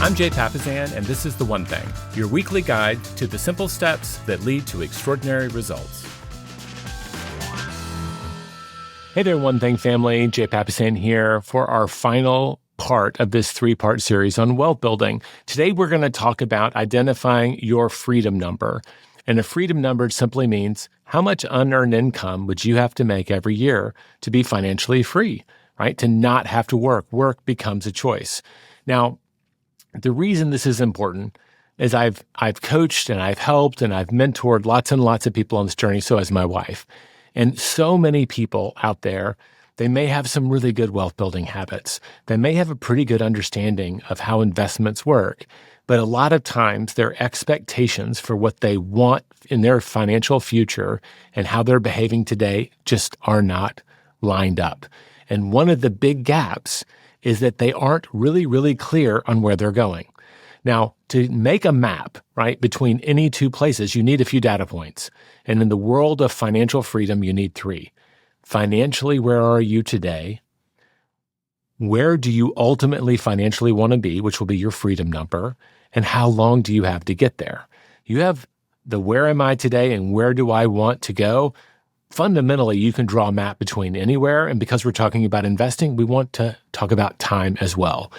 I'm Jay Papasan, and this is The One Thing, your weekly guide to the simple steps that lead to extraordinary results. Hey there, One Thing family. Jay Papasan here for our final part of this three-part series on wealth building. Today, we're going to talk about identifying your freedom number. And a freedom number simply means how much unearned income would you have to make every year to be financially free, right? To not have to work. Work becomes a choice. Now, the reason this is important is I've coached and I've helped and I've mentored lots and lots of people on this journey, so has my wife. And so many people out there, they may have some really good wealth building habits. They may have a pretty good understanding of how investments work, but a lot of times their expectations for what they want in their financial future and how they're behaving today just are not lined up. And one of the big gaps is that they aren't really, really clear on where they're going. Now, to make a map, right, between any two places, you need a few data points. And in the world of financial freedom, you need three. Financially, where are you today? Where do you ultimately financially want to be, which will be your freedom number? And how long do you have to get there? You have the where am I today and where do I want to go? Fundamentally, you can draw a map between anywhere, and because we're talking about investing, we want to talk about time as well.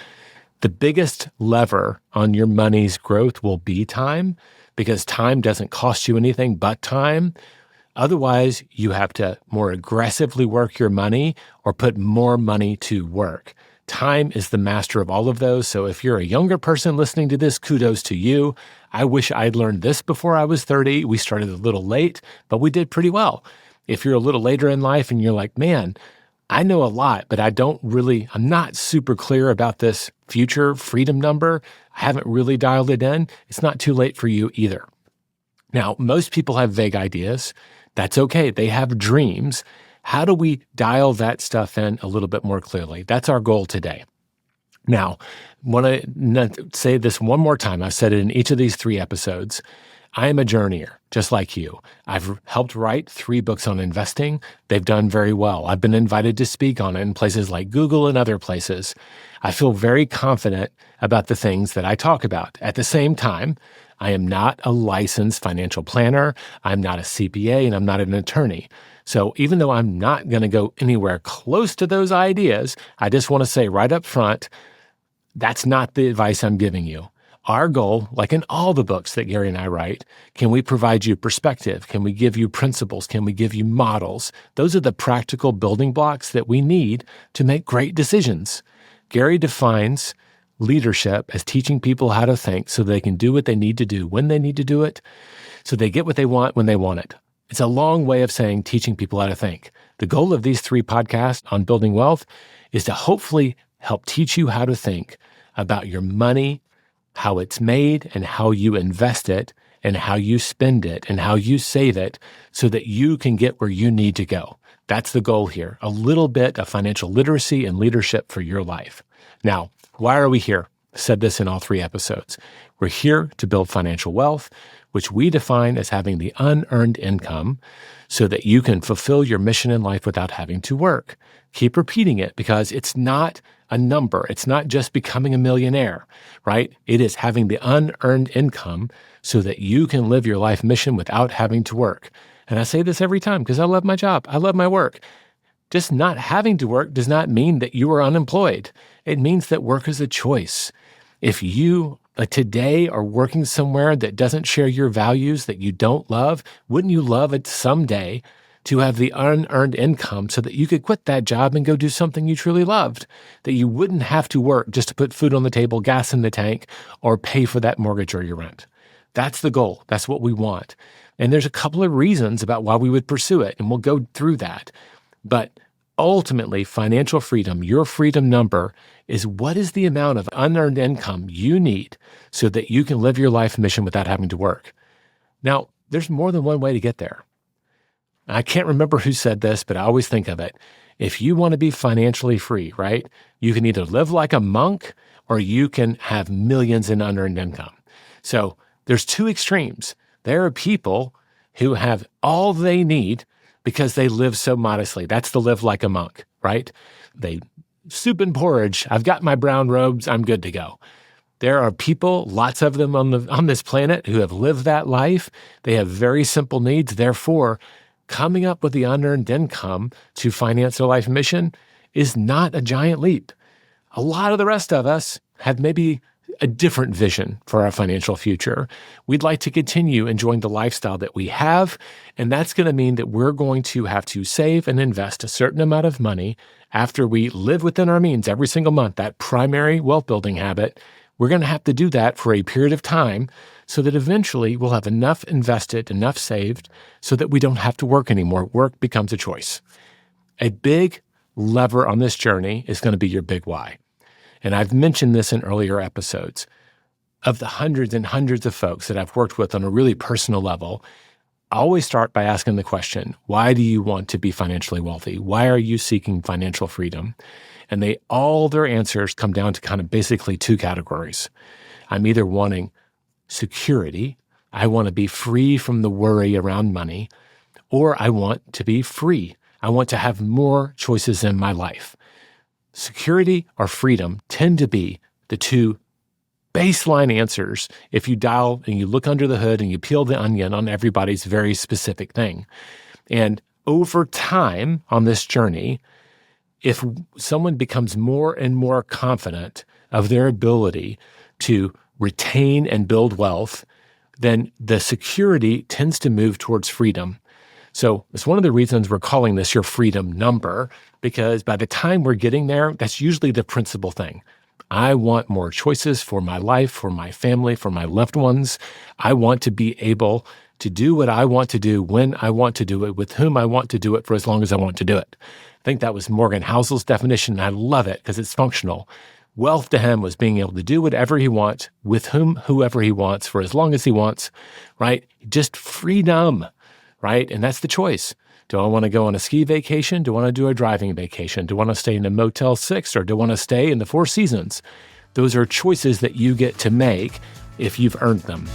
The biggest lever on your money's growth will be time, because time doesn't cost you anything but time. Otherwise, you have to more aggressively work your money or put more money to work. Time is the master of all of those, so if you're a younger person listening to this, kudos to you. I wish I'd learned this before I was 30. We started a little late, but we did pretty well. If you're a little later in life and you're like, man, I know a lot, but I'm not super clear about this future freedom number. I haven't really dialed it in. It's not too late for you either. Now, most people have vague ideas. That's okay. They have dreams. How do we dial that stuff in a little bit more clearly? That's our goal today. Now, I want to say this one more time. I've said it in each of these three episodes. I am a journeyer, just like you. I've helped write 3 books on investing. They've done very well. I've been invited to speak on it in places like Google and other places. I feel very confident about the things that I talk about. At the same time, I am not a licensed financial planner. I'm not a CPA, and I'm not an attorney. So even though I'm not going to go anywhere close to those ideas, I just want to say right up front, that's not the advice I'm giving you. Our goal, like in all the books that Gary and I write, can we provide you perspective? Can we give you principles? Can we give you models? Those are the practical building blocks that we need to make great decisions. Gary defines leadership as teaching people how to think so they can do what they need to do when they need to do it, so they get what they want when they want it. It's a long way of saying teaching people how to think. The goal of these 3 podcasts on building wealth is to hopefully help teach you how to think about your money, how it's made and how you invest it and how you spend it and how you save it so that you can get where you need to go. That's the goal here, a little bit of financial literacy and leadership for your life. Now, why are we here? I said this in all 3 episodes. We're here to build financial wealth, which we define as having the unearned income so that you can fulfill your mission in life without having to work. Keep repeating it because it's not a number. It's not just becoming a millionaire, right? It is having the unearned income so that you can live your life mission without having to work. And I say this every time because I love my job. I love my work. Just not having to work does not mean that you are unemployed. It means that work is a choice. If you today are working somewhere that doesn't share your values, that you don't love, wouldn't you love it someday to have the unearned income so that you could quit that job and go do something you truly loved, that you wouldn't have to work just to put food on the table, gas in the tank, or pay for that mortgage or your rent? That's the goal. That's what we want. And there's a couple of reasons about why we would pursue it, and we'll go through that. But ultimately, financial freedom, your freedom number, is what is the amount of unearned income you need so that you can live your life mission without having to work. Now, there's more than one way to get there. I can't remember who said this, but I always think of it. If you want to be financially free, right, you can either live like a monk or you can have millions in unearned income. So there's 2 extremes. There are people who have all they need because they live so modestly. That's the live like a monk, right? They soup and porridge. I've got my brown robes. I'm good to go. There are people, lots of them on this planet, who have lived that life. They have very simple needs. Therefore, coming up with the unearned income to finance their life mission is not a giant leap. A lot of the rest of us have maybe a different vision for our financial future. We'd like to continue enjoying the lifestyle that we have, and that's going to mean that we're going to have to save and invest a certain amount of money after we live within our means every single month, that primary wealth building habit. We're going to have to do that for a period of time so that eventually we'll have enough invested, enough saved, so that we don't have to work anymore. Work becomes a choice. A big lever on this journey is going to be your big why. And I've mentioned this in earlier episodes. Of the hundreds and hundreds of folks that I've worked with on a really personal level, I always start by asking the question, why do you want to be financially wealthy? Why are you seeking financial freedom? And all their answers come down to kind of basically two categories. I'm either wanting security, I want to be free from the worry around money, or I want to be free. I want to have more choices in my life. Security or freedom tend to be the two baseline answers if you dial and you look under the hood and you peel the onion on everybody's very specific thing. And over time on this journey, if someone becomes more and more confident of their ability to retain and build wealth, then the security tends to move towards freedom. So it's one of the reasons we're calling this your freedom number, because by the time we're getting there, that's usually the principal thing. I want more choices for my life, for my family, for my loved ones. I want to be able to do what I want to do when I want to do it, with whom I want to do it, for as long as I want to do it. I think that was Morgan Housel's definition, and I love it because it's functional. Wealth to him was being able to do whatever he wants, with whoever he wants, for as long as he wants, right? Just freedom. Right? And that's the choice. Do I want to go on a ski vacation? Do I want to do a driving vacation? Do I want to stay in a Motel 6 or do I want to stay in the Four Seasons? Those are choices that you get to make if you've earned them.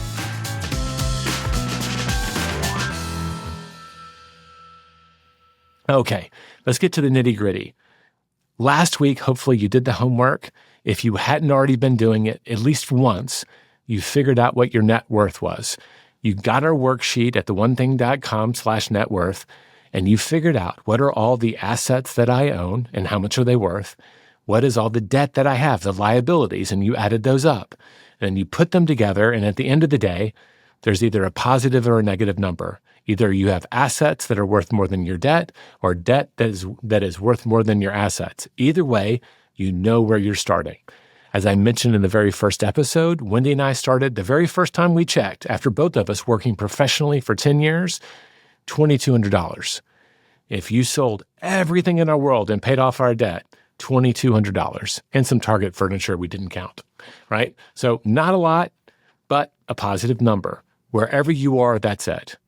Okay, let's get to the nitty-gritty. Last week, hopefully you did the homework. If you hadn't already been doing it, at least once, you figured out what your net worth was. You got our worksheet at theonething.com/net worth, and you figured out what are all the assets that I own and how much are they worth? What is all the debt that I have, the liabilities, and you added those up. And you put them together, and at the end of the day, there's either a positive or a negative number. Either you have assets that are worth more than your debt, or debt that is worth more than your assets. Either way, you know where you're starting. As I mentioned in the very first episode, Wendy and I started the very first time we checked, after both of us working professionally for 10 years, $2,200. If you sold everything in our world and paid off our debt, $2,200, and some Target furniture we didn't count, right? So not a lot, but a positive number. Wherever you are, that's it.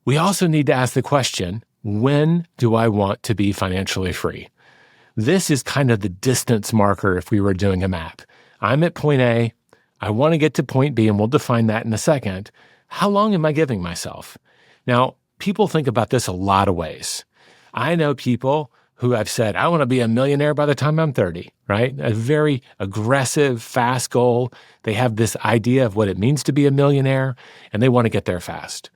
We also need to ask the question, when do I want to be financially free? This is kind of the distance marker if we were doing a map. I'm at point A. I want to get to point B, and we'll define that in a second. How long am I giving myself? Now, people think about this a lot of ways. I know people who have said, I want to be a millionaire by the time I'm 30, right? A very aggressive, fast goal. They have this idea of what it means to be a millionaire, and they want to get there fast.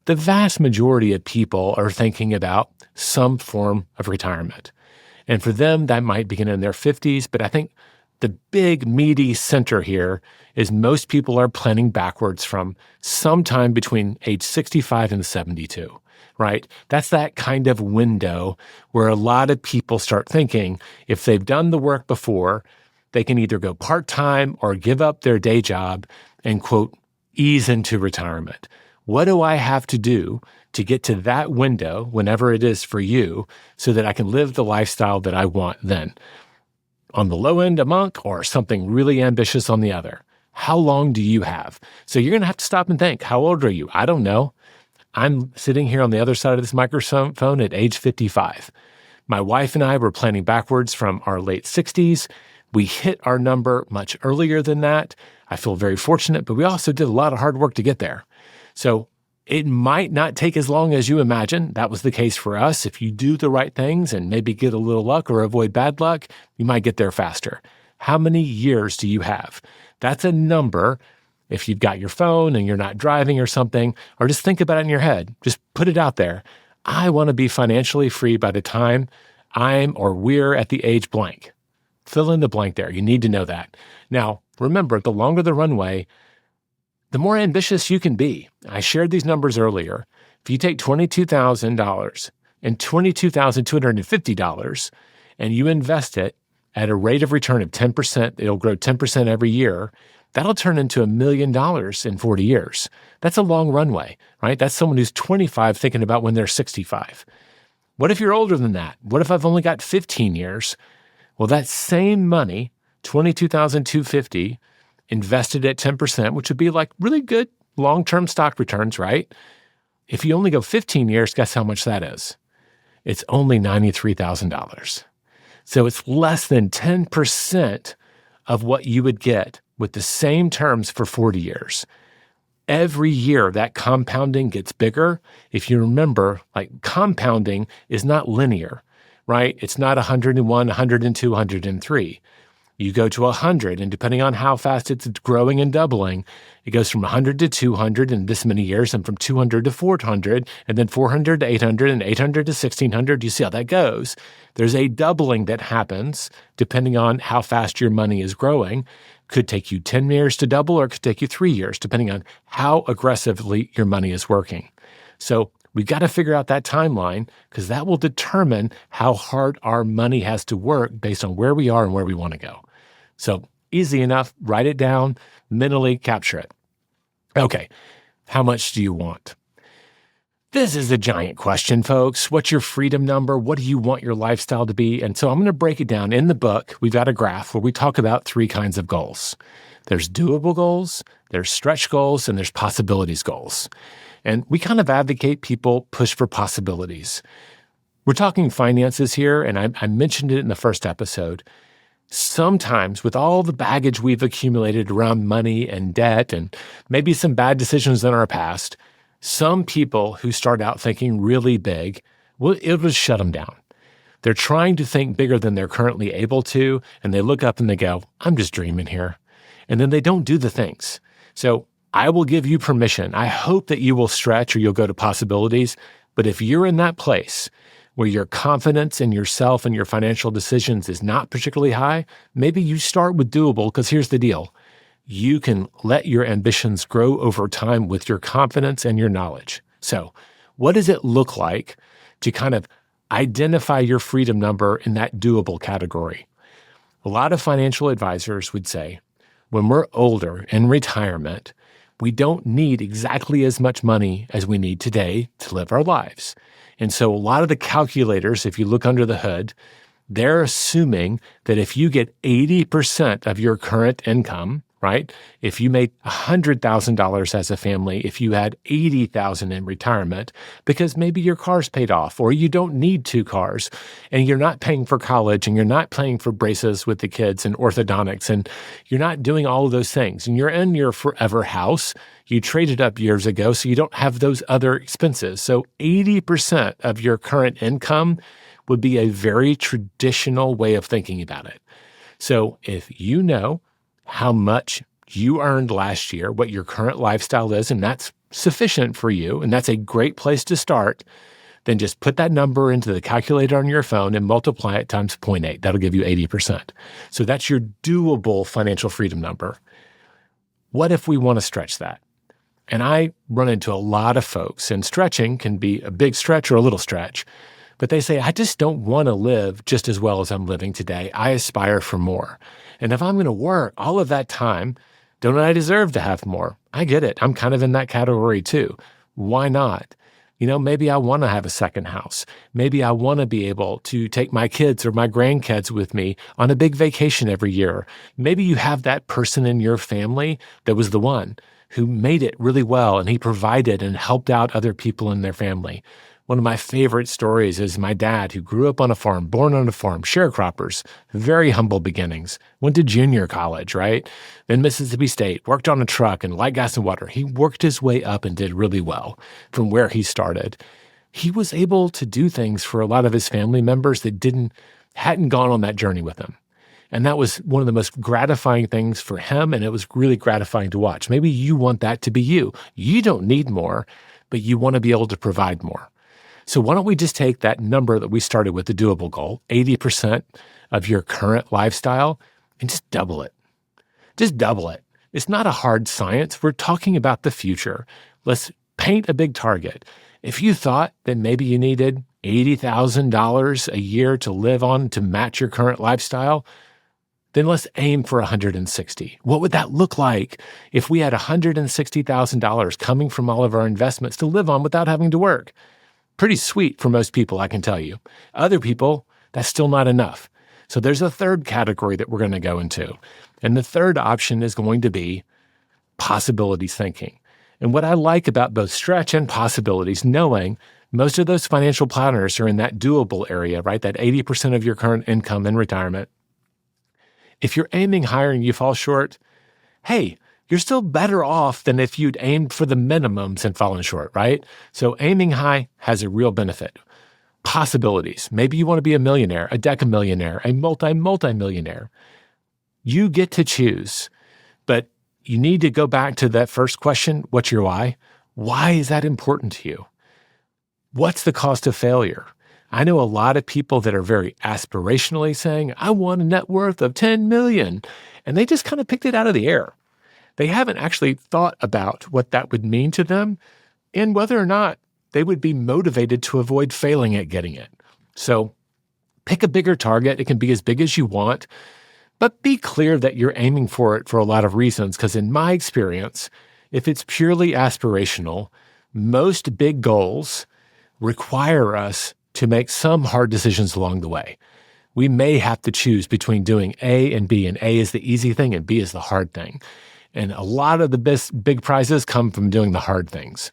The vast majority of people are thinking about some form of retirement. And for them, that might begin in their 50s, but I think the big meaty center here is most people are planning backwards from sometime between age 65 and 72, right? That's that kind of window where a lot of people start thinking if they've done the work before, they can either go part-time or give up their day job and, quote, ease into retirement. What do I have to do to get to that window, whenever it is for you, so that I can live the lifestyle that I want then? On the low end, a monk, or something really ambitious on the other. How long do you have? So you're going to have to stop and think, how old are you? I don't know. I'm sitting here on the other side of this microphone at age 55. My wife and I were planning backwards from our late 60s. We hit our number much earlier than that. I feel very fortunate, but we also did a lot of hard work to get there. So it might not take as long as you imagine. That was the case for us. If you do the right things and maybe get a little luck or avoid bad luck, you might get there faster. How many years do you have? That's a number. If you've got your phone and you're not driving or something, or just think about it in your head, just put it out there. I want to be financially free by the time I'm or we're at the age blank. Fill in the blank there. You need to know that. Now, remember, the longer the runway, the more ambitious you can be. I shared these numbers earlier. If you take $22,000 and $22,250 and you invest it at a rate of return of 10%, it'll grow 10% every year, that'll turn into $1 million in 40 years. That's a long runway, right? That's someone who's 25 thinking about when they're 65. What if you're older than that? What if I've only got 15 years? Well, that same money, $22,250, invested at 10%, which would be like really good long-term stock returns, right? If you only go 15 years, guess how much that is? It's only $93,000. So it's less than 10% of what you would get with the same terms for 40 years. Every year, that compounding gets bigger. If you remember, like compounding is not linear, right? It's not 101, 102, 103. You go to 100, and depending on how fast it's growing and doubling, it goes from 100 to 200 in this many years, and from 200 to 400, and then 400 to 800, and 800 to 1600. You see how that goes. There's a doubling that happens depending on how fast your money is growing. Could take you 10 years to double, or it could take you 3 years, depending on how aggressively your money is working. So we've got to figure out that timeline, because that will determine how hard our money has to work based on where we are and where we want to go. So easy enough, write it down, mentally capture it. Okay, how much do you want? This is a giant question, folks. What's your freedom number? What do you want your lifestyle to be? And so I'm going to break it down. In the book, we've got a graph where we talk about 3 kinds of goals. There's doable goals, there's stretch goals, and there's possibilities goals. And we kind of advocate people push for possibilities. We're talking finances here, and I mentioned it in the first episode. Sometimes with all the baggage we've accumulated around money and debt and maybe some bad decisions in our past, some people who start out thinking really big, well, it'll just shut them down. They're trying to think bigger than they're currently able to, and they look up and they go, I'm just dreaming here. And then they don't do the things. So I will give you permission. I hope that you will stretch or you'll go to possibilities. But if you're in that place where your confidence in yourself and your financial decisions is not particularly high, maybe you start with doable, because here's the deal. You can let your ambitions grow over time with your confidence and your knowledge. So what does it look like to kind of identify your freedom number in that doable category? A lot of financial advisors would say, when we're older in retirement, we don't need exactly as much money as we need today to live our lives. And so a lot of the calculators, if you look under the hood, they're assuming that if you get 80% of your current income, right? If you made $100,000 as a family, if you had $80,000 in retirement, because maybe your car's paid off, or you don't need 2 cars, and you're not paying for college, and you're not paying for braces with the kids and orthodontics, and you're not doing all of those things, and you're in your forever house. You traded up years ago, so you don't have those other expenses. So 80% of your current income would be a very traditional way of thinking about it. So if you know how much you earned last year, what your current lifestyle is, and that's sufficient for you, and that's a great place to start, then just put that number into the calculator on your phone and multiply it times 0.8. That'll give you 80%. So that's your doable financial freedom number. What if we want to stretch that? And I run into a lot of folks, and stretching can be a big stretch or a little stretch, but they say, I just don't want to live just as well as I'm living today. I aspire for more. And if I'm going to work all of that time, don't I deserve to have more? I get it. I'm kind of in that category too. Why not? Maybe I want to have a second house. Maybe I want to be able to take my kids or my grandkids with me on a big vacation every year. Maybe you have that person in your family that was the one who made it really well, and he provided and helped out other people in their family. One of my favorite stories is my dad, who grew up on a farm, born on a farm, sharecroppers, very humble beginnings, went to junior college, right? Then Mississippi State, worked on a truck and light gas and water. He worked his way up and did really well from where he started. He was able to do things for a lot of his family members that hadn't gone on that journey with him. And that was one of the most gratifying things for him. And it was really gratifying to watch. Maybe you want that to be you. You don't need more, but you want to be able to provide more. So why don't we just take that number that we started with, the doable goal, 80% of your current lifestyle, and just double it. Just double it. It's not a hard science. We're talking about the future. Let's paint a big target. If you thought that maybe you needed $80,000 a year to live on to match your current lifestyle, then let's aim for 160. What would that look like if we had $160,000 coming from all of our investments to live on without having to work? Pretty sweet for most people, I can tell you. Other people, that's still not enough. So there's a third category that we're going to go into. And the third option is going to be possibilities thinking. And what I like about both stretch and possibilities, knowing most of those financial planners are in that doable area, right? That 80% of your current income in retirement. If you're aiming higher and you fall short, hey, you're still better off than if you'd aimed for the minimums and fallen short, right? So aiming high has a real benefit. Possibilities. Maybe you want to be a millionaire, a decamillionaire, a multi-millionaire. You get to choose, but you need to go back to that first question. What's your why? Why is that important to you? What's the cost of failure? I know a lot of people that are very aspirationally saying, I want a net worth of 10 million. And they just kind of picked it out of the air. They haven't actually thought about what that would mean to them and whether or not they would be motivated to avoid failing at getting it. So pick a bigger target. It can be as big as you want, but be clear that you're aiming for it for a lot of reasons. Because in my experience, if it's purely aspirational, most big goals require us to make some hard decisions along the way. We may have to choose between doing A and B, and A is the easy thing and B is the hard thing. And a lot of the big prizes come from doing the hard things.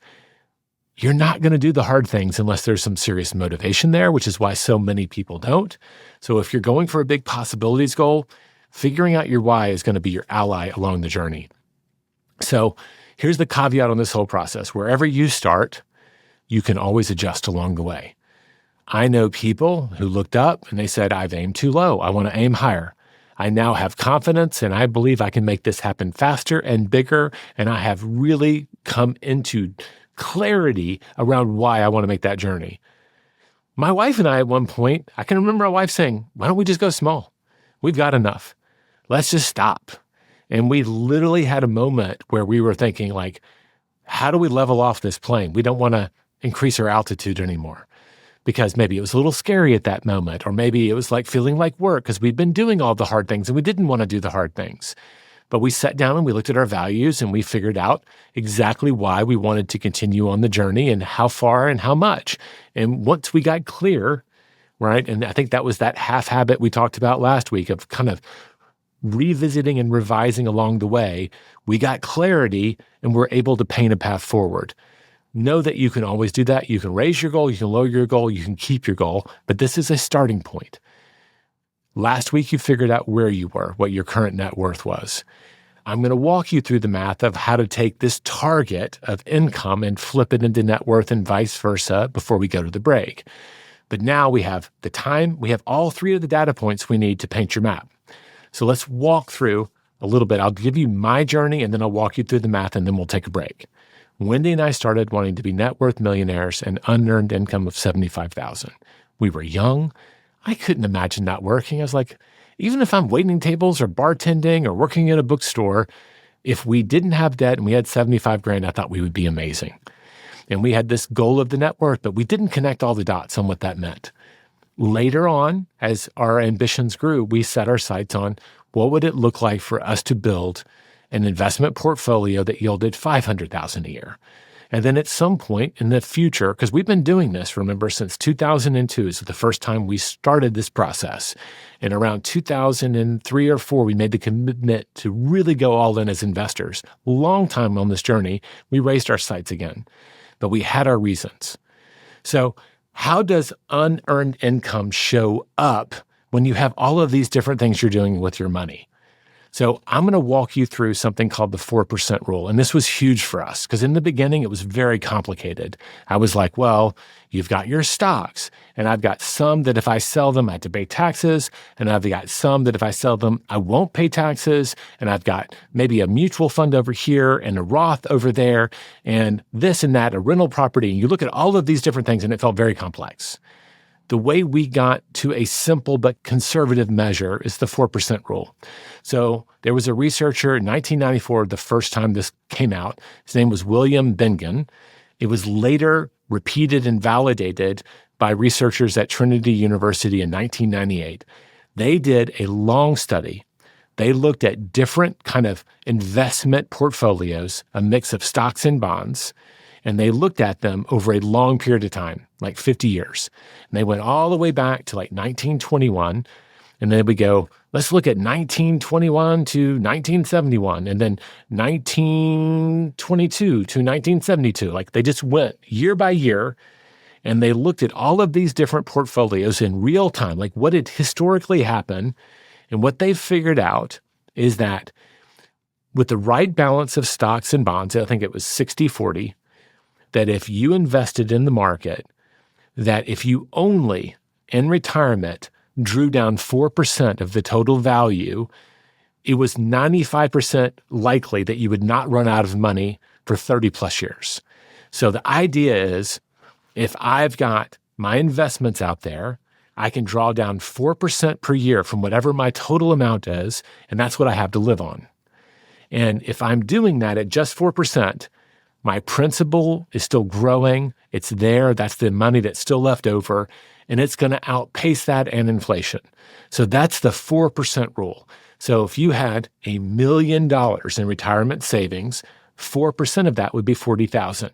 You're not going to do the hard things unless there's some serious motivation there, which is why so many people don't. So if you're going for a big possibilities goal, figuring out your why is going to be your ally along the journey. So here's the caveat on this whole process. Wherever you start, you can always adjust along the way. I know people who looked up and they said, I've aimed too low. I want to aim higher. I now have confidence and I believe I can make this happen faster and bigger. And I have really come into clarity around why I want to make that journey. My wife and I, at one point, I can remember my wife saying, why don't we just go small? We've got enough. Let's just stop. And we literally had a moment where we were thinking like, how do we level off this plane? We don't want to increase our altitude anymore. Because maybe it was a little scary at that moment, or maybe it was like feeling like work because we'd been doing all the hard things and we didn't want to do the hard things. But we sat down and we looked at our values and we figured out exactly why we wanted to continue on the journey and how far and how much. And once we got clear, right, and I think that was that half habit we talked about last week of kind of revisiting and revising along the way, we got clarity and we're able to paint a path forward. Know that you can always do that. You can raise your goal, you can lower your goal, you can keep your goal, but this is a starting point. Last week, you figured out where you were, what your current net worth was. I'm going to walk you through the math of how to take this target of income and flip it into net worth and vice versa before we go to the break. But now we have the time, we have all three of the data points we need to paint your map. So let's walk through a little bit. I'll give you my journey and then I'll walk you through the math and then we'll take a break. Wendy and I started wanting to be net worth millionaires and unearned income of $75,000. We were young. I couldn't imagine not working. I was like, even if I'm waiting tables or bartending or working in a bookstore, if we didn't have debt and we had 75 grand, I thought we would be amazing. And we had this goal of the net worth, but we didn't connect all the dots on what that meant. Later on, as our ambitions grew, we set our sights on what would it look like for us to build an investment portfolio that yielded $500,000 a year. And then at some point in the future, because we've been doing this, remember, since 2002 is the first time we started this process. And around 2003 or 4, we made the commitment to really go all in as investors. Long time on this journey, we raised our sights again, but we had our reasons. So how does unearned income show up when you have all of these different things you're doing with your money? So I'm going to walk you through something called the 4% rule. And this was huge for us because in the beginning, it was very complicated. I was like, well, you've got your stocks, and I've got some that if I sell them, I have to pay taxes. And I've got some that if I sell them, I won't pay taxes. And I've got maybe a mutual fund over here and a Roth over there and this and that, a rental property. And you look at all of these different things and it felt very complex. The way we got to a simple but conservative measure is the 4% rule. So there was a researcher in 1994, the first time this came out. His name was William Bengen. It was later repeated and validated by researchers at Trinity University in 1998. They did a long study. They looked at different kind of investment portfolios, a mix of stocks and bonds, and they looked at them over a long period of time, like 50 years. And they went all the way back to like 1921. And then we go, let's look at 1921 to 1971, and then 1922 to 1972. Like they just went year by year, and they looked at all of these different portfolios in real time, like what had historically happened. And what they figured out is that with the right balance of stocks and bonds, I think it was 60-40, that if you invested in the market, that if you only in retirement drew down 4% of the total value, it was 95% likely that you would not run out of money for 30 plus years. So the idea is if I've got my investments out there, I can draw down 4% per year from whatever my total amount is, and that's what I have to live on. And if I'm doing that at just 4%, my principal is still growing. It's there. That's the money that's still left over, and it's going to outpace that and inflation. So that's the 4% rule. So if you had $1 million in retirement savings, 4% of that would be $40,000.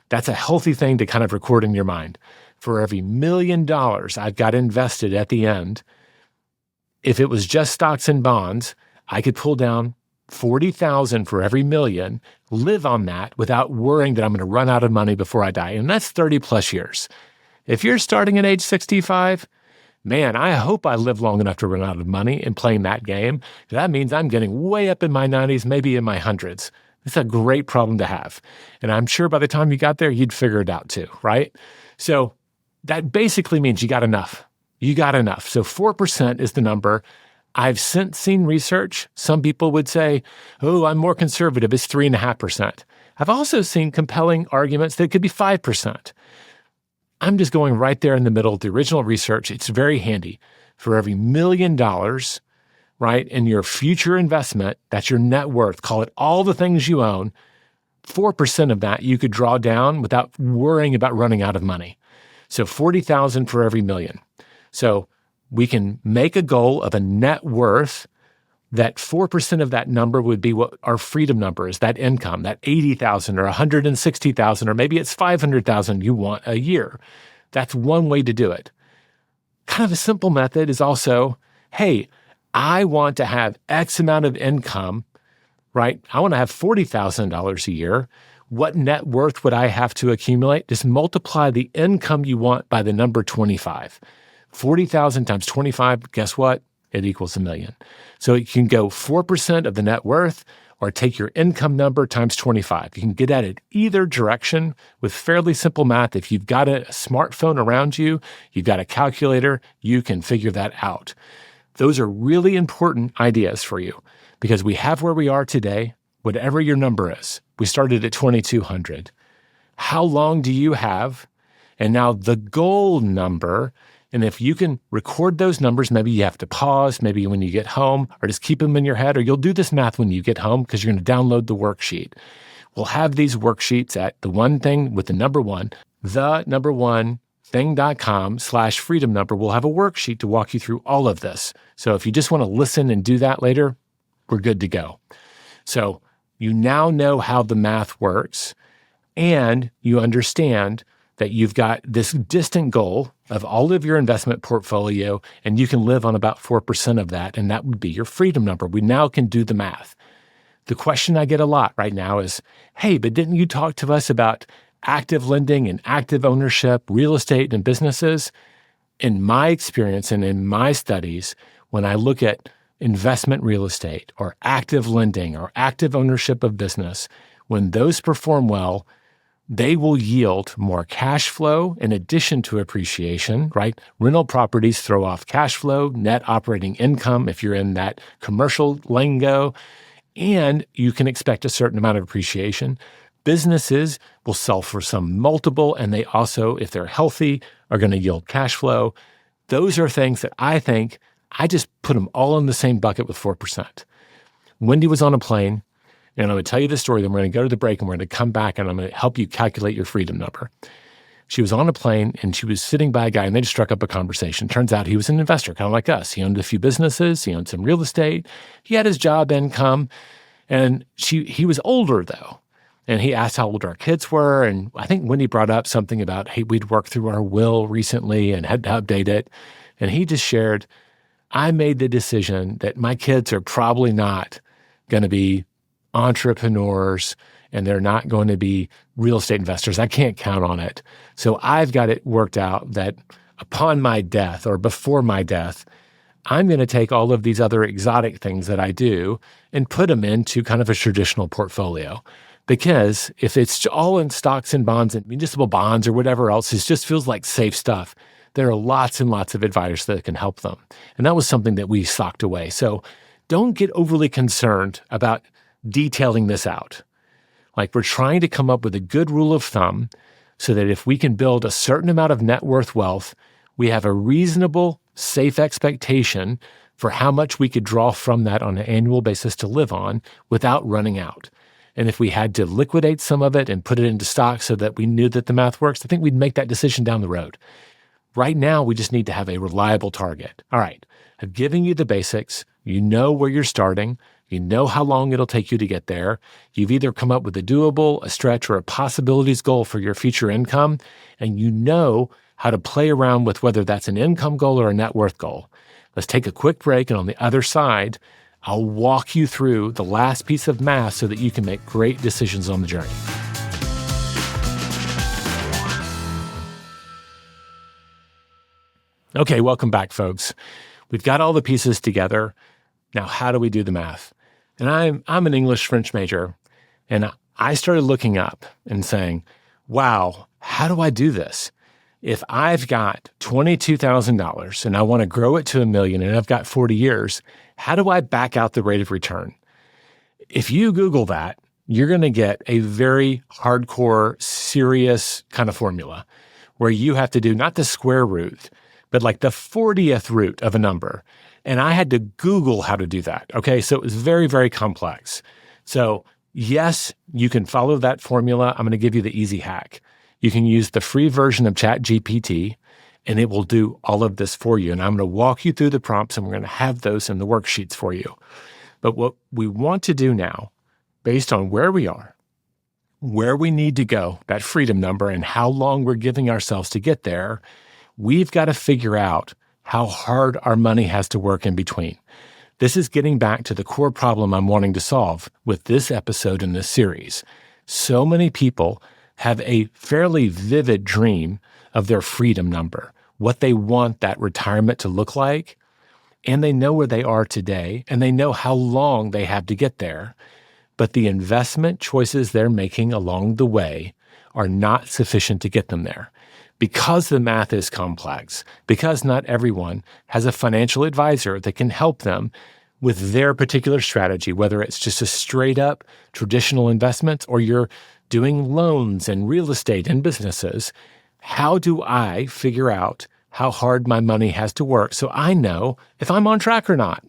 That's a healthy thing to kind of record in your mind. For every $1 million I've got invested at the end, if it was just stocks and bonds, I could pull down $40,000 for every million, live on that without worrying that I'm going to run out of money before I die. And that's 30 plus years. If you're starting at age 65, man, I hope I live long enough to run out of money in playing that game. That means I'm getting way up in my 90s, maybe in my hundreds. It's a great problem to have. And I'm sure by the time you got there, you'd figure it out too, right? So that basically means you got enough. You got enough. So 4% is the number. I've since seen research. Some people would say, oh, I'm more conservative. It's 3.5%. I've also seen compelling arguments that it could be 5%. I'm just going right there in the middle of the original research. It's very handy. For every $1 million, right, in your future investment, that's your net worth. Call it all the things you own. 4% of that you could draw down without worrying about running out of money. So $40,000 for every $1 million. So we can make a goal of a net worth that 4% of that number would be what our freedom number is, that income, that $80,000 or $160,000, or maybe it's $500,000 you want a year. That's one way to do it. Kind of a simple method is also, hey, I want to have X amount of income, right? I want to have $40,000 a year. What net worth would I have to accumulate? Just multiply the income you want by the number 25. 40,000 times 25, guess what? It equals $1 million. So you can go 4% of the net worth or take your income number times 25. You can get at it either direction with fairly simple math. If you've got a smartphone around you, you've got a calculator, you can figure that out. Those are really important ideas for you because we have where we are today, whatever your number is. We started at 2,200. How long do you have? And now the goal number. And if you can record those numbers, maybe you have to pause, maybe when you get home, or just keep them in your head, or you'll do this math when you get home because you're going to download the worksheet. We'll have these worksheets at the one thing with the number one, thing.com/freedom number. We'll have a worksheet to walk you through all of this. So if you just want to listen and do that later, we're good to go. So you now know how the math works, and you understand that you've got this distant goal of all of your investment portfolio, and you can live on about 4% of that, and that would be your freedom number. We now can do the math. The question I get a lot right now is, hey, but didn't you talk to us about active lending and active ownership, real estate and businesses? In my experience and in my studies, when I look at investment real estate or active lending or active ownership of business, when those perform well, they will yield more cash flow in addition to appreciation, right? Rental properties throw off cash flow, net operating income if you're in that commercial lingo, and you can expect a certain amount of appreciation. Businesses will sell for some multiple, and they also, if they're healthy, are going to yield cash flow. Those are things that I think I just put them all in the same bucket with 4%. Wendy was on a plane, and I'm going to tell you the story, then we're going to go to the break, and we're going to come back, and I'm going to help you calculate your freedom number. She was on a plane, and she was sitting by a guy, and they just struck up a conversation. Turns out he was an investor, kind of like us. He owned a few businesses. He owned some real estate. He had his job income, and he was older, though. And he asked how old our kids were, and I think Wendy brought up something about, hey, we'd worked through our will recently and had to update it. And he just shared, I made the decision that my kids are probably not going to be entrepreneurs, and they're not going to be real estate investors. I can't count on it. So I've got it worked out that upon my death or before my death, I'm going to take all of these other exotic things that I do and put them into kind of a traditional portfolio. Because if it's all in stocks and bonds and municipal bonds or whatever else, it just feels like safe stuff. There are lots and lots of advisors that can help them. And that was something that we socked away. So don't get overly concerned about detailing this out. Like, we're trying to come up with a good rule of thumb so that if we can build a certain amount of net worth wealth, we have a reasonable, safe expectation for how much we could draw from that on an annual basis to live on without running out. And if we had to liquidate some of it and put it into stock so that we knew that the math works, I think we'd make that decision down the road. Right now, we just need to have a reliable target. All right, I've given you the basics. You know where you're starting. You know how long it'll take you to get there. You've either come up with a doable, a stretch, or a possibilities goal for your future income, and you know how to play around with whether that's an income goal or a net worth goal. Let's take a quick break, and on the other side, I'll walk you through the last piece of math so that you can make great decisions on the journey. Okay, welcome back, folks. We've got all the pieces together. Now, how do we do the math? And I'm an English-French major, and I started looking up and saying, wow, how do I do this? If I've got $22,000 and I want to grow it to $1 million and I've got 40 years, how do I back out the rate of return? If you Google that, you're going to get a very hardcore, serious kind of formula where you have to do not the square root, but like the 40th root of a number. And I had to Google how to do that. Okay, so it was very, very complex. So yes, you can follow that formula. I'm going to give you the easy hack. You can use the free version of ChatGPT, and it will do all of this for you. And I'm going to walk you through the prompts, and we're going to have those in the worksheets for you. But what we want to do now, based on where we are, where we need to go, that freedom number, and how long we're giving ourselves to get there, we've got to figure out how hard our money has to work in between. This is getting back to the core problem I'm wanting to solve with this episode in this series. So many people have a fairly vivid dream of their freedom number, what they want that retirement to look like, and they know where they are today, and they know how long they have to get there. But the investment choices they're making along the way are not sufficient to get them there. Because the math is complex, because not everyone has a financial advisor that can help them with their particular strategy, whether it's just a straight up traditional investment or you're doing loans and real estate and businesses. How do I figure out how hard my money has to work so I know if I'm on track or not?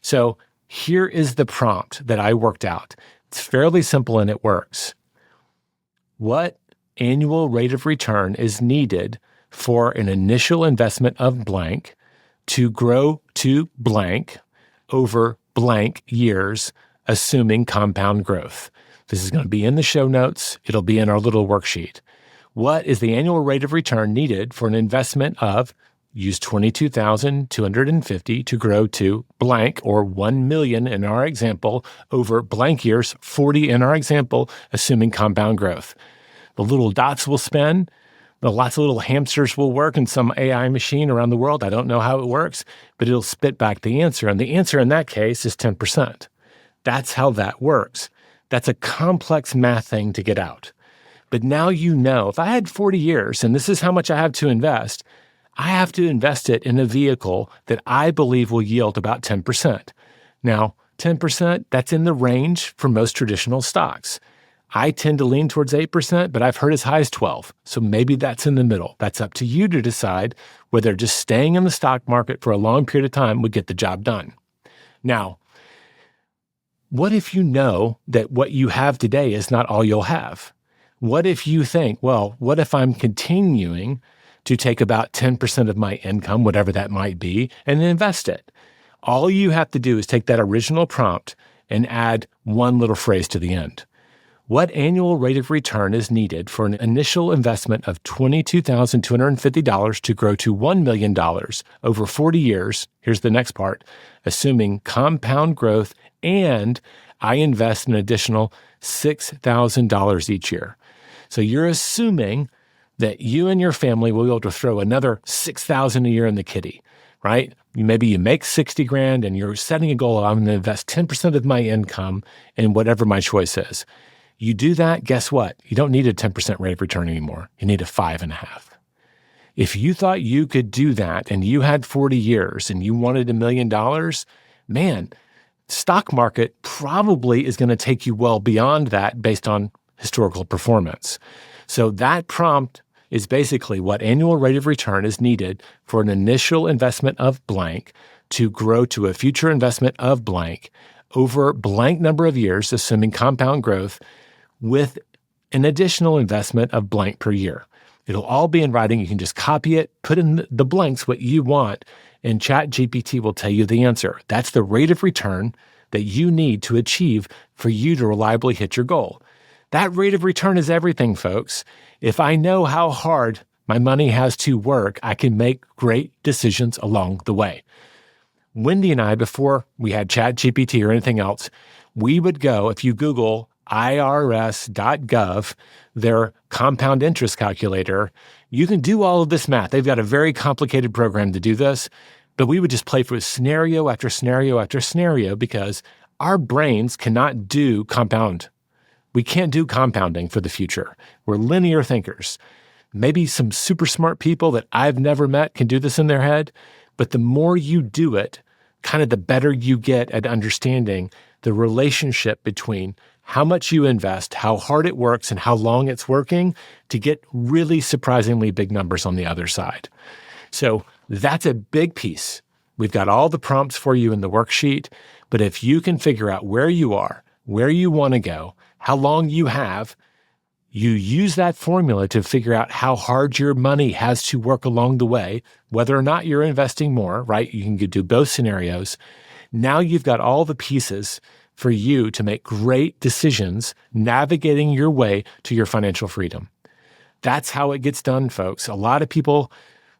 So here is the prompt that I worked out. It's fairly simple and it works. What annual rate of return is needed for an initial investment of blank to grow to blank over blank years, assuming compound growth? This is going to be in the show notes. It'll be in our little worksheet. What is the annual rate of return needed for an investment of, use $22,250 to grow to blank, or 1 million in our example, over blank years, 40 in our example, assuming compound growth? The little dots will spin. Lots of little hamsters will work in some AI machine around the world. I don't know how it works, but it'll spit back the answer. And the answer in that case is 10%. That's how that works. That's a complex math thing to get out. But now you know, if I had 40 years and this is how much I have to invest, I have to invest it in a vehicle that I believe will yield about 10%. Now, 10%, that's in the range for most traditional stocks. I tend to lean towards 8%, but I've heard as high as 12. So maybe that's in the middle. That's up to you to decide whether just staying in the stock market for a long period of time would get the job done. Now, what if you know that what you have today is not all you'll have? What if you think, well, what if I'm continuing to take about 10% of my income, whatever that might be, and invest it? All you have to do is take that original prompt and add one little phrase to the end. What annual rate of return is needed for an initial investment of $22,250 to grow to $1 million over 40 years? Here's the next part. Assuming compound growth and I invest an additional $6,000 each year. So you're assuming that you and your family will be able to throw another $6,000 a year in the kitty, right? Maybe you make 60 grand and you're setting a goal of, I'm going to invest 10% of my income in whatever my choice is. You do that, guess what? You don't need a 10% rate of return anymore. You need a 5.5. If you thought you could do that and you had 40 years and you wanted $1 million, man, stock market probably is going to take you well beyond that based on historical performance. So that prompt is basically what annual rate of return is needed for an initial investment of blank to grow to a future investment of blank over blank number of years, assuming compound growth, with an additional investment of blank per year. It'll all be in writing. You can just copy it, put in the blanks what you want, and ChatGPT will tell you the answer. That's the rate of return that you need to achieve for you to reliably hit your goal. That rate of return is everything, folks. If I know how hard my money has to work, I can make great decisions along the way. Wendy and I, before we had ChatGPT or anything else, we would go, if you Google irs.gov, their compound interest calculator, you can do all of this math. They've got a very complicated program to do this, but we would just play for scenario after scenario after scenario because our brains cannot do compound. We can't do compounding for the future. We're linear thinkers. Maybe some super smart people that I've never met can do this in their head, but the more you do it, kind of the better you get at understanding the relationship between how much you invest, how hard it works, and how long it's working to get really surprisingly big numbers on the other side. So that's a big piece. We've got all the prompts for you in the worksheet, but if you can figure out where you are, where you want to go, how long you have, you use that formula to figure out how hard your money has to work along the way, whether or not you're investing more, right? You can do both scenarios. Now you've got all the pieces for you to make great decisions navigating your way to your financial freedom. That's how it gets done, folks. A lot of people,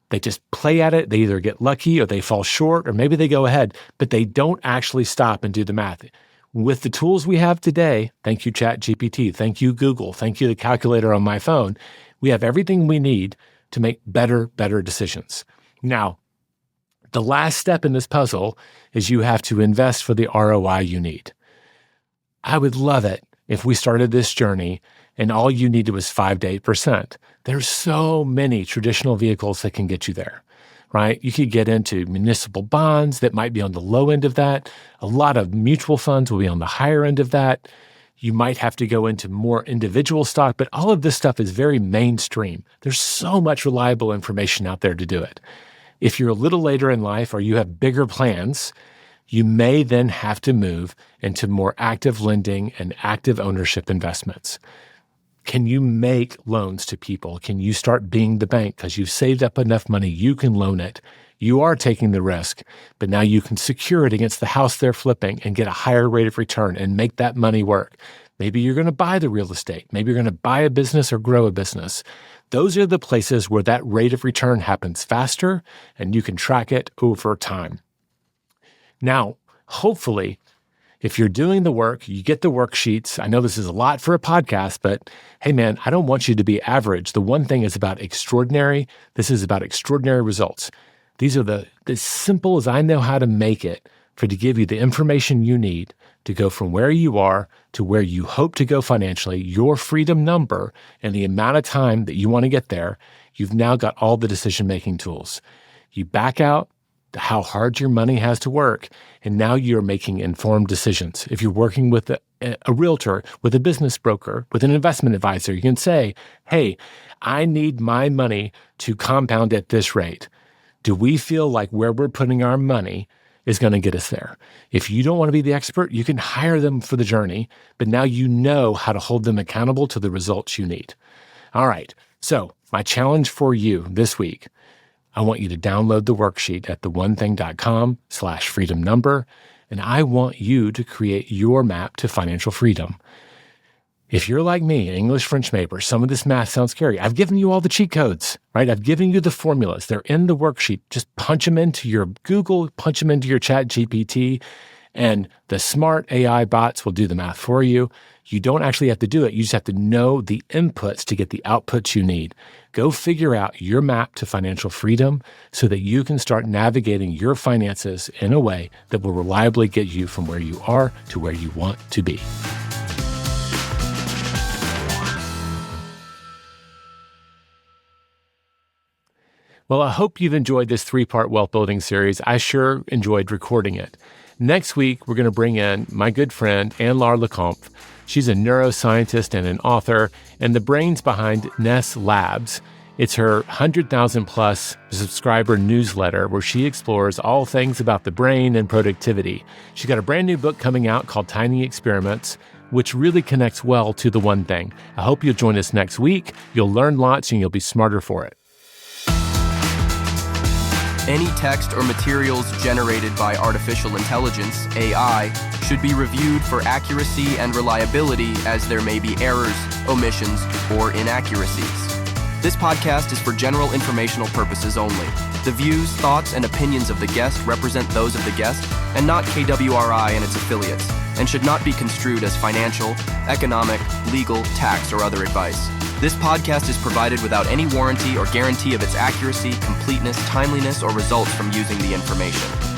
they just play at it. They either get lucky or they fall short, or maybe they go ahead, but they don't actually stop and do the math. With the tools we have today, thank you, ChatGPT, thank you, Google, thank you, the calculator on my phone, we have everything we need to make better decisions. Now, the last step in this puzzle is you have to invest for the ROI you need. I would love it if we started this journey and all you needed was 5 to 8%. There's so many traditional vehicles that can get you there, right? You could get into municipal bonds that might be on the low end of that. A lot of mutual funds will be on the higher end of that. You might have to go into more individual stock, but all of this stuff is very mainstream. There's so much reliable information out there to do it. If you're a little later in life or you have bigger plans, you may then have to move into more active lending and active ownership investments. Can you make loans to people? Can you start being the bank because you've saved up enough money you can loan it? You are taking the risk, but now you can secure it against the house they're flipping and get a higher rate of return and make that money work. Maybe you're going to buy the real estate. Maybe you're going to buy a business or grow a business. Those are the places where that rate of return happens faster and you can track it over time. Now, hopefully, If you're doing the work, you get the worksheets. I know this is a lot for a podcast, but hey, man, I don't want you to be average. The one thing is about extraordinary. This is about extraordinary results. These are as simple as I know how to make it to give you the information you need to go from where you are to where you hope to go financially, your freedom number, and the amount of time that you want to get there. You've now got all the decision-making tools. You back out how hard your money has to work, and now you're making informed decisions. If you're working with a realtor, with a business broker, with an investment advisor, you can say, hey, I need my money to compound at this rate. Do we feel like where we're putting our money is going to get us there? If you don't want to be the expert, you can hire them for the journey, but now you know how to hold them accountable to the results you need. All right, so my challenge for you this week, I want you to download the worksheet at theonething.com/freedom number, and I want you to create your map to financial freedom. If you're like me, an English French major, some of this math sounds scary. I've given you all the cheat codes, right? I've given you the formulas. They're in the worksheet. Just punch them into your Google, punch them into your ChatGPT, and the smart AI bots will do the math for you. You don't actually have to do it. You just have to know the inputs to get the outputs you need. Go figure out your map to financial freedom so that you can start navigating your finances in a way that will reliably get you from where you are to where you want to be. Well, I hope you've enjoyed this 3-part wealth building series. I sure enjoyed recording it. Next week, we're going to bring in my good friend, Anne-Laure Lecomte. She's a neuroscientist and an author, and the brains behind Ness Labs. It's her 100,000 plus subscriber newsletter where she explores all things about the brain and productivity. She's got a brand new book coming out called Tiny Experiments, which really connects well to the one thing. I hope you'll join us next week. You'll learn lots and you'll be smarter for it. Any text or materials generated by artificial intelligence, AI, should be reviewed for accuracy and reliability as there may be errors, omissions, or inaccuracies. This podcast is for general informational purposes only. The views, thoughts, and opinions of the guest represent those of the guest and not KWRI and its affiliates, and should not be construed as financial, economic, legal, tax, or other advice. This podcast is provided without any warranty or guarantee of its accuracy, completeness, timeliness, or results from using the information.